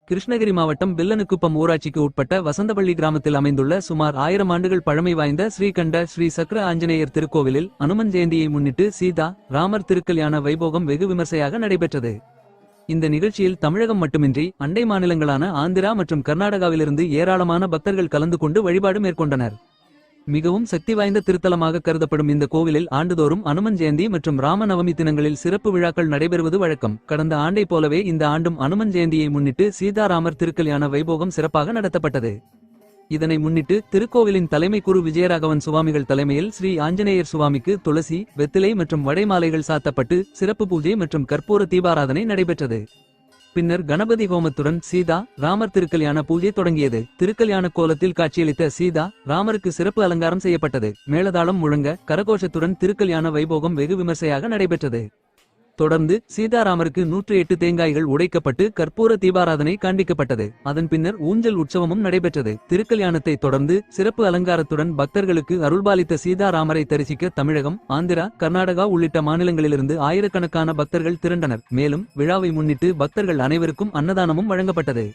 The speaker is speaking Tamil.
கிருஷ்ணகிரி மாவட்டம் வில்லனுக்குப்பம் ஊராட்சிக்கு உட்பட்ட வசந்தபள்ளி கிராமத்தில் அமைந்துள்ள சுமார் 1000 ஆண்டுகள் பழமை வாய்ந்த ஸ்ரீகண்ட ஸ்ரீ சக்கர ஆஞ்சநேயர் திருக்கோவிலில் அனுமன் ஜெயந்தியை முன்னிட்டு சீதா ராமர் திருக்கல்யாண வைபோகம் வெகு விமர்சையாக நடைபெற்றது. இந்த நிகழ்ச்சியில் தமிழகம் மட்டுமின்றி அண்டை மாநிலங்களான ஆந்திரா மற்றும் கர்நாடகாவிலிருந்து ஏராளமான பக்தர்கள் கலந்து கொண்டு வழிபாடு மேற்கொண்டனர். மிகவும் சக்தி வாய்ந்த திருத்தலமாக கருதப்படும் இந்த கோவிலில் ஆண்டுதோறும் அனுமன் ஜெயந்தி மற்றும் ராம நவமி தினங்களில் சிறப்பு விழாக்கள் நடைபெறுவது வழக்கம். கடந்த ஆண்டை போலவே இந்த ஆண்டும் அனுமன் ஜெயந்தியை முன்னிட்டு சீதாராமர் திருக்கல்யாண வைபோகம் சிறப்பாக நடத்தப்பட்டது. இதனை முன்னிட்டு திருக்கோவிலின் தலைமை குரு விஜயராகவன் சுவாமிகள் தலைமையில் ஸ்ரீ ஆஞ்சநேயர் சுவாமிக்கு துளசி, வெத்திலை மற்றும் வடைமாலைகள் சாத்தப்பட்டு சிறப்பு பூஜை மற்றும் கற்பூர தீபாராதனை நடைபெற்றது. பின்னர் கணபதி ஹோமத்துடன் சீதா ராமர் திருக்கல்யாண பூஜை தொடங்கியது. திருக்கல்யாண கோலத்தில் காட்சியளித்த சீதா ராமருக்கு சிறப்பு அலங்காரம் செய்யப்பட்டது. மேளதாளம் முழங்க கரகோஷத்துடன் திருக்கல்யாண வைபோகம் வெகு விமர்சையாக நடைபெற்றது. தொடர்ந்து சீதாராமருக்கு 108 தேங்காய்கள் உடைக்கப்பட்டு கற்பூர தீபாராதனை காண்பிக்கப்பட்டது. அதன் பின்னர் ஊஞ்சல் உற்சவமும் நடைபெற்றது. திருக்கல்யாணத்தை தொடர்ந்து சிறப்பு அலங்காரத்துடன் பக்தர்களுக்கு அருள்பாலித்த சீதாராமரை தரிசிக்க தமிழகம், ஆந்திரா, கர்நாடகா உள்ளிட்ட மாநிலங்களிலிருந்து ஆயிரக்கணக்கான பக்தர்கள் திரண்டனர். மேலும் விழாவை முன்னிட்டு பக்தர்கள் அனைவருக்கும் அன்னதானமும் வழங்கப்பட்டது.